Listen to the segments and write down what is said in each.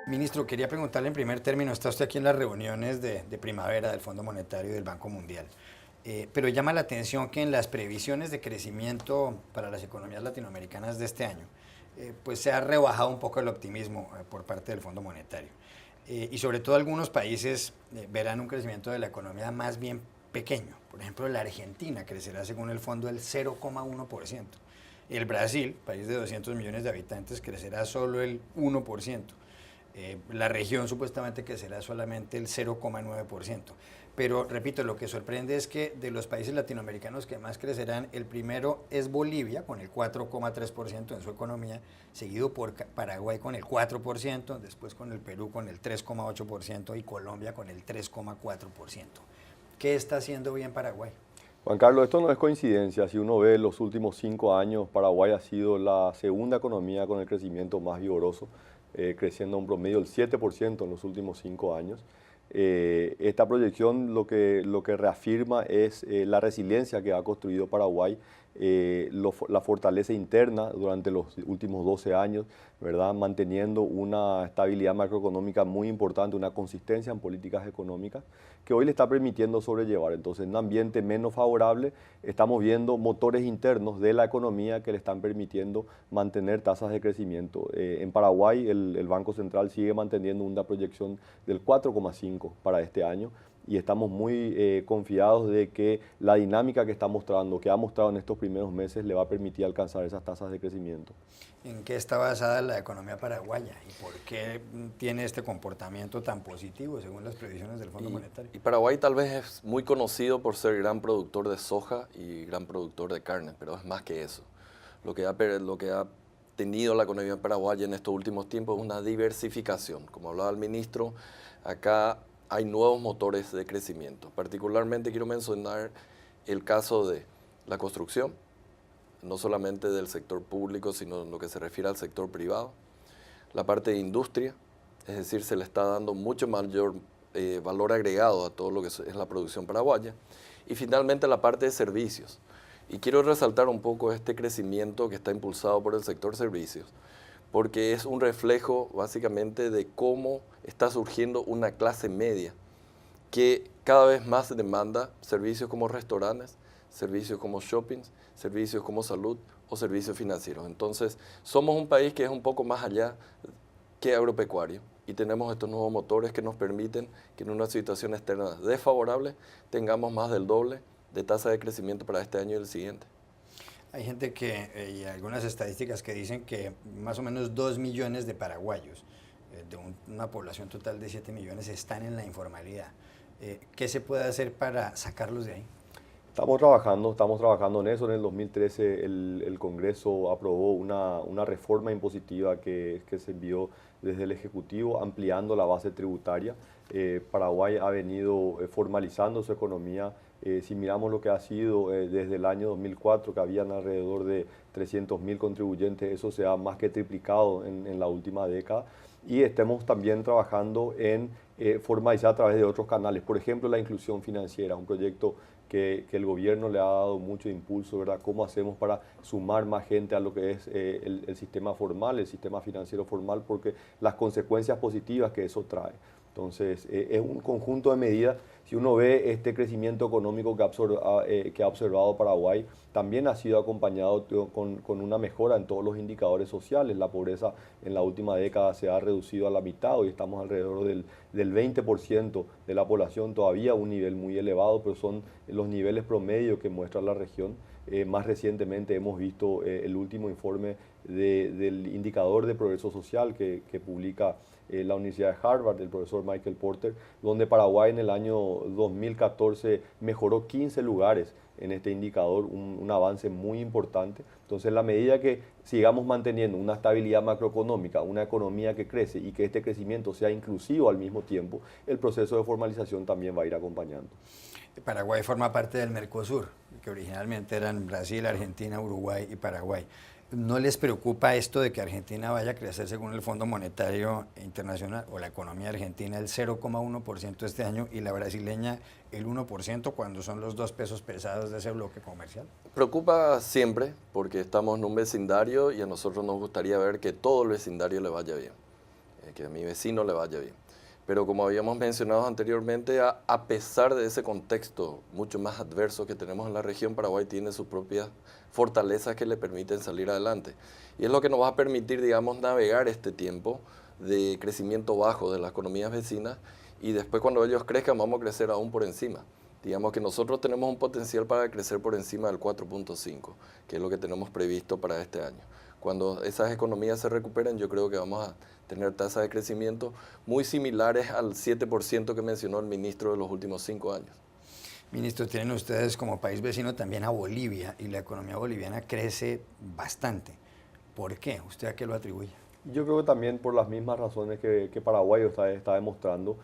Ministro, quería preguntarle en primer término, está usted aquí en las reuniones de primavera del Fondo Monetario y del Banco Mundial, pero llama la atención que en las previsiones de crecimiento para las economías latinoamericanas de este año, pues se ha rebajado un poco el optimismo por parte del Fondo Monetario. Y sobre todo algunos países verán un crecimiento de la economía más bien pequeño. Por ejemplo, la Argentina crecerá según el fondo el 0,1%. El Brasil, país de 200 millones de habitantes, crecerá solo el 1%. La región supuestamente que será solamente el 0,9%. Pero repito, lo que sorprende es que de los países latinoamericanos que más crecerán, el primero es Bolivia con el 4,3% en su economía, seguido por Paraguay con el 4%, después con el Perú con el 3,8% y Colombia con el 3,4%. ¿Qué está haciendo bien Paraguay? Juan Carlos, esto no es coincidencia. Si uno ve los últimos 5 años, Paraguay ha sido la segunda economía con el crecimiento más vigoroso, creciendo a un promedio del 7% en los últimos 5 años. Esta proyección lo que reafirma es la resiliencia que ha construido Paraguay, la fortaleza interna durante los últimos 12 años, ¿verdad? Manteniendo una estabilidad macroeconómica muy importante, una consistencia en políticas económicas que hoy le está permitiendo sobrellevar. Entonces, en un ambiente menos favorable, estamos viendo motores internos de la economía que le están permitiendo mantener tasas de crecimiento. En Paraguay, el Banco Central sigue manteniendo una proyección del 4,5 para este año y estamos muy confiados de que la dinámica que está mostrando, que ha mostrado en estos primeros meses, le va a permitir alcanzar esas tasas de crecimiento. ¿En qué está basada la economía paraguaya y por qué tiene este comportamiento tan positivo según las previsiones del Fondo Monetario? Y Paraguay tal vez es muy conocido por ser gran productor de soja y gran productor de carne, pero es más que eso. Lo que ha tenido la economía paraguaya en estos últimos tiempos es una diversificación. Como hablaba el ministro, acá hay nuevos motores de crecimiento. Particularmente quiero mencionar el caso de la construcción, no solamente del sector público, sino en lo que se refiere al sector privado. La parte de industria, es decir, se le está dando mucho mayor valor agregado a todo lo que es la producción paraguaya. Y finalmente la parte de servicios. Y quiero resaltar un poco este crecimiento que está impulsado por el sector servicios, porque es un reflejo básicamente de cómo está surgiendo una clase media que cada vez más demanda servicios como restaurantes, servicios como shoppings, servicios como salud o servicios financieros. Entonces, somos un país que es un poco más allá que agropecuario y tenemos estos nuevos motores que nos permiten que en una situación externa desfavorable tengamos más del doble de tasa de crecimiento para este año y el siguiente. Hay gente y algunas estadísticas que dicen que más o menos 2 millones de paraguayos, de una población total de 7 millones, están en la informalidad. ¿Qué se puede hacer para sacarlos de ahí? Estamos trabajando en eso. En el 2013 el Congreso aprobó una reforma impositiva que se envió desde el Ejecutivo, ampliando la base tributaria. Paraguay ha venido formalizando su economía. Si miramos lo que ha sido desde el año 2004, que habían alrededor de 300.000 contribuyentes, eso se ha más que triplicado en la última década. Y estamos también trabajando en formalizar a través de otros canales. Por ejemplo, la inclusión financiera, un proyecto que el gobierno le ha dado mucho impulso, ¿verdad? ¿Cómo hacemos para sumar más gente a lo que es el sistema formal, el sistema financiero formal? Porque las consecuencias positivas que eso trae. Entonces, es un conjunto de medidas. Si uno ve este crecimiento económico que ha observado Paraguay, también ha sido acompañado con una mejora en todos los indicadores sociales. La pobreza en la última década se ha reducido a la mitad. Hoy estamos alrededor del 20% de la población, todavía un nivel muy elevado, pero son los niveles promedio que muestra la región. Más recientemente hemos visto el último informe del indicador de progreso social que publica la Universidad de Harvard, del profesor Michael Porter, donde Paraguay en el año 2014 mejoró 15 lugares en este indicador, un avance muy importante. Entonces, en la medida que sigamos manteniendo una estabilidad macroeconómica, una economía que crece y que este crecimiento sea inclusivo al mismo tiempo, el proceso de formalización también va a ir acompañando. Paraguay forma parte del Mercosur, que originalmente eran Brasil, Argentina, Uruguay y Paraguay. ¿No les preocupa esto de que Argentina vaya a crecer según el Fondo Monetario Internacional o la economía argentina el 0,1% este año y la brasileña el 1% cuando son los dos pesos pesados de ese bloque comercial? Preocupa siempre porque estamos en un vecindario y a nosotros nos gustaría ver que todo el vecindario le vaya bien, que a mi vecino le vaya bien. Pero como habíamos mencionado anteriormente, a pesar de ese contexto mucho más adverso que tenemos en la región, Paraguay tiene sus propias fortalezas que le permiten salir adelante. Y es lo que nos va a permitir, digamos, navegar este tiempo de crecimiento bajo de las economías vecinas y después cuando ellos crezcan vamos a crecer aún por encima. Digamos que nosotros tenemos un potencial para crecer por encima del 4.5, que es lo que tenemos previsto para este año. Cuando esas economías se recuperen, yo creo que vamos a tener tasas de crecimiento muy similares al 7% que mencionó el ministro de los últimos 5 años. Ministro, tienen ustedes como país vecino también a Bolivia y la economía boliviana crece bastante. ¿Por qué? ¿Usted a qué lo atribuye? Yo creo que también por las mismas razones que Paraguay está demostrando,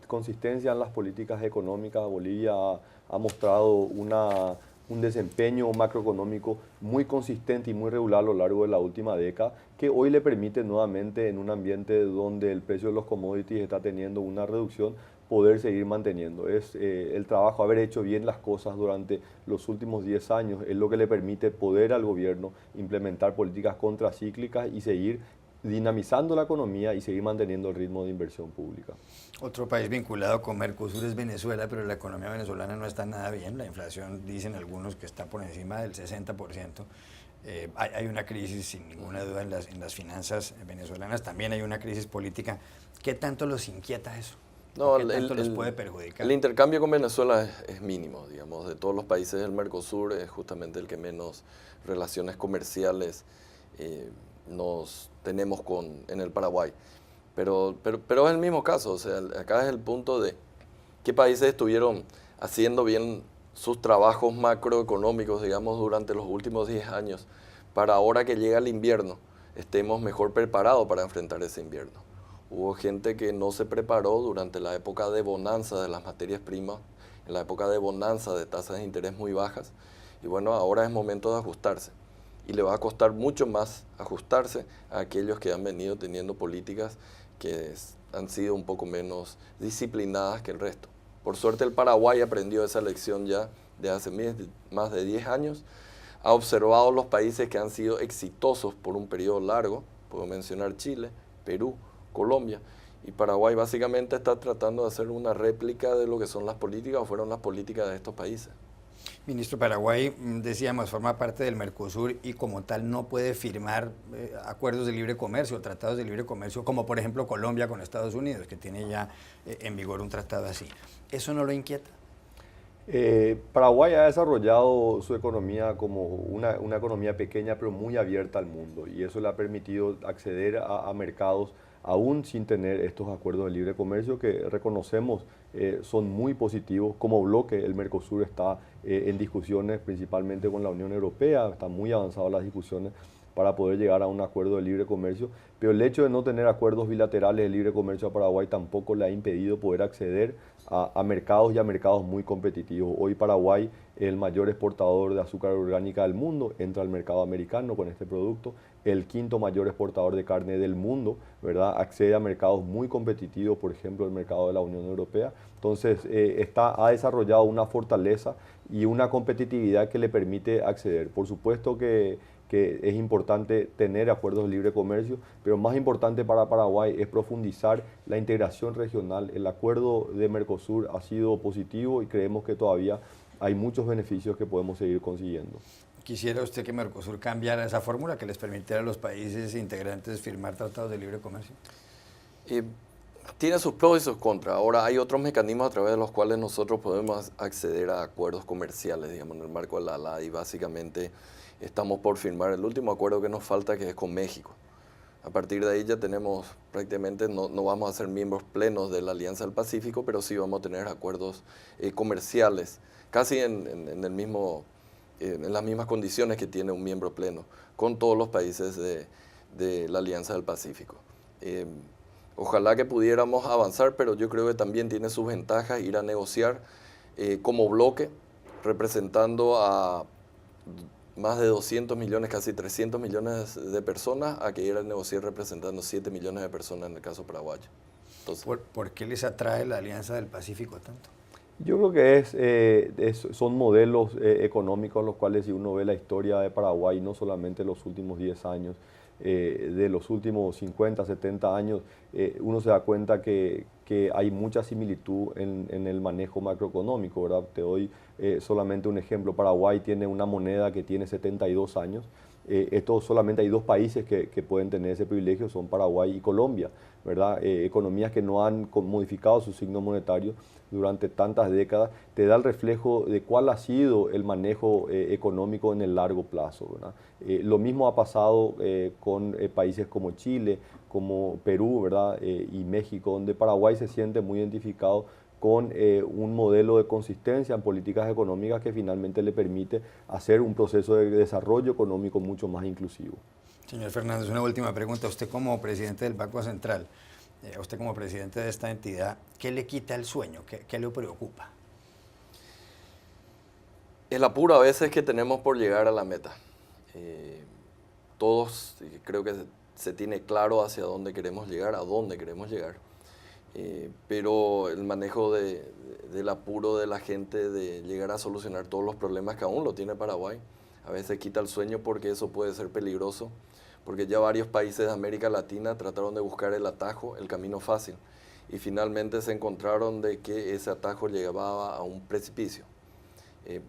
consistencia en las políticas económicas. Bolivia ha mostrado un desempeño macroeconómico muy consistente y muy regular a lo largo de la última década, que hoy le permite nuevamente en un ambiente donde el precio de los commodities está teniendo una reducción, poder seguir manteniendo. Es el trabajo, haber hecho bien las cosas durante los últimos 10 años, es lo que le permite poder al gobierno implementar políticas contracíclicas y seguir dinamizando la economía y seguir manteniendo el ritmo de inversión pública. Otro país vinculado con Mercosur es Venezuela, pero la economía venezolana no está nada bien. La inflación, dicen algunos, que está por encima del 60%. Hay una crisis, sin ninguna duda, en las finanzas venezolanas. También hay una crisis política. ¿Qué tanto los inquieta eso? No, ¿Qué tanto los puede perjudicar? El intercambio con Venezuela es mínimo, digamos. De todos los países del Mercosur es justamente el que menos relaciones comerciales nos tenemos en el Paraguay. Pero es el mismo caso, o sea, acá es el punto de qué países estuvieron haciendo bien sus trabajos macroeconómicos, digamos, durante los últimos 10 años, para ahora que llega el invierno, estemos mejor preparados para enfrentar ese invierno. Hubo gente que no se preparó durante la época de bonanza de las materias primas, en la época de bonanza de tasas de interés muy bajas, y bueno, ahora es momento de ajustarse. Y le va a costar mucho más ajustarse a aquellos que han venido teniendo políticas que han sido un poco menos disciplinadas que el resto. Por suerte el Paraguay aprendió esa lección ya de hace más de 10 años, ha observado los países que han sido exitosos por un periodo largo, puedo mencionar Chile, Perú, Colombia, y Paraguay básicamente está tratando de hacer una réplica de lo que son las políticas o fueron las políticas de estos países. Ministro, Paraguay, decíamos, forma parte del Mercosur y como tal no puede firmar acuerdos de libre comercio o tratados de libre comercio, como por ejemplo Colombia con Estados Unidos, que tiene ya en vigor un tratado así. ¿Eso no lo inquieta? Paraguay ha desarrollado su economía como una economía pequeña pero muy abierta al mundo, y eso le ha permitido acceder a mercados aún sin tener estos acuerdos de libre comercio que reconocemos son muy positivos. Como bloque, el Mercosur está en discusiones principalmente con la Unión Europea, están muy avanzadas las discusiones para poder llegar a un acuerdo de libre comercio, pero el hecho de no tener acuerdos bilaterales de libre comercio a Paraguay tampoco le ha impedido poder acceder a mercados y a mercados muy competitivos. Hoy Paraguay es el mayor exportador de azúcar orgánica del mundo, entra al mercado americano con este producto, el quinto mayor exportador de carne del mundo, ¿verdad? Accede a mercados muy competitivos, por ejemplo el mercado de la Unión Europea. Entonces ha desarrollado una fortaleza y una competitividad que le permite acceder. Por supuesto que es importante tener acuerdos de libre comercio, pero más importante para Paraguay es profundizar la integración regional. El acuerdo de Mercosur ha sido positivo y creemos que todavía hay muchos beneficios que podemos seguir consiguiendo. ¿Quisiera usted que Mercosur cambiara esa fórmula que les permitiera a los países integrantes firmar tratados de libre comercio? Tiene sus pros y sus contras. Ahora hay otros mecanismos a través de los cuales nosotros podemos acceder a acuerdos comerciales, digamos, en el marco de la ALA, y básicamente estamos por firmar el último acuerdo que nos falta, que es con México. A partir de ahí ya tenemos prácticamente, no vamos a ser miembros plenos de la Alianza del Pacífico, pero sí vamos a tener acuerdos comerciales, casi en las mismas condiciones que tiene un miembro pleno, con todos los países de la Alianza del Pacífico. Ojalá que pudiéramos avanzar, pero yo creo que también tiene sus ventajas ir a negociar como bloque, representando a más de 200 millones, casi 300 millones de personas, a que ir a negociar representando 7 millones de personas en el caso paraguayo. Entonces, ¿Por qué les atrae la Alianza del Pacífico tanto? Yo creo que son modelos económicos los cuales, si uno ve la historia de Paraguay, no solamente los últimos 10 años, de los últimos 50, 70 años, uno se da cuenta que hay mucha similitud en el manejo macroeconómico, ¿verdad? Te doy solamente un ejemplo. Paraguay tiene una moneda que tiene 72 años. Esto solamente hay dos países que pueden tener ese privilegio, son Paraguay y Colombia, ¿verdad? Economías que no han modificado su signo monetario durante tantas décadas, te da el reflejo de cuál ha sido el manejo económico en el largo plazo, ¿verdad? Lo mismo ha pasado con países como Chile, como Perú, ¿verdad? Y México, donde Paraguay se siente muy identificado con un modelo de consistencia en políticas económicas que finalmente le permite hacer un proceso de desarrollo económico mucho más inclusivo. Señor Fernández, una última pregunta. Usted como presidente del Banco Central, usted como presidente de esta entidad, ¿qué le quita el sueño? ¿Qué le preocupa? el apuro a veces que tenemos por llegar a la meta. Todos creo que se tiene claro hacia dónde queremos llegar, a dónde queremos llegar. Pero el manejo del apuro de la gente de llegar a solucionar todos los problemas que aún lo tiene Paraguay, a veces quita el sueño porque eso puede ser peligroso, porque ya varios países de América Latina trataron de buscar el atajo, el camino fácil, y finalmente se encontraron de que ese atajo llevaba a un precipicio.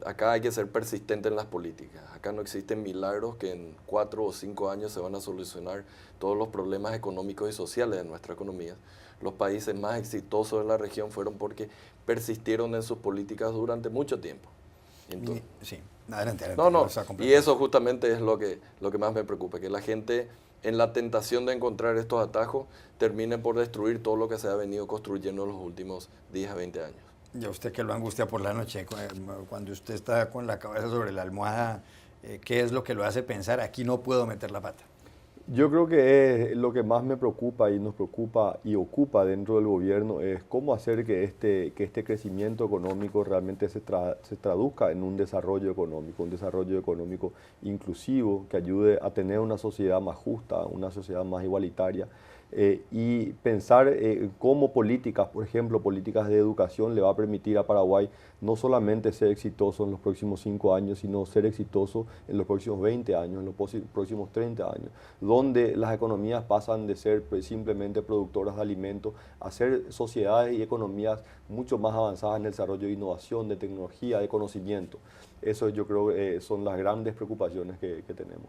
Acá hay que ser persistente en las políticas. Acá no existen milagros que en 4 o 5 años se van a solucionar todos los problemas económicos y sociales de nuestra economía. Los países más exitosos de la región fueron porque persistieron en sus políticas durante mucho tiempo. Entonces, Sí, adelante. no, y eso justamente es lo que más me preocupa, que la gente en la tentación de encontrar estos atajos termine por destruir todo lo que se ha venido construyendo en los últimos 10 a 20 años. Y a usted que lo angustia por la noche, cuando usted está con la cabeza sobre la almohada, ¿qué es lo que lo hace pensar, aquí no puedo meter la pata? Yo creo que lo que más me preocupa y nos preocupa y ocupa dentro del gobierno es cómo hacer que este crecimiento económico realmente se traduzca en un desarrollo económico inclusivo que ayude a tener una sociedad más justa, una sociedad más igualitaria. Y pensar cómo políticas, por ejemplo, políticas de educación le va a permitir a Paraguay no solamente ser exitoso en los próximos 5 años, sino ser exitoso en los próximos 20 años, en los próximos 30 años, donde las economías pasan de ser simplemente productoras de alimentos a ser sociedades y economías mucho más avanzadas en el desarrollo de innovación, de tecnología, de conocimiento. Eso yo creo que son las grandes preocupaciones que tenemos.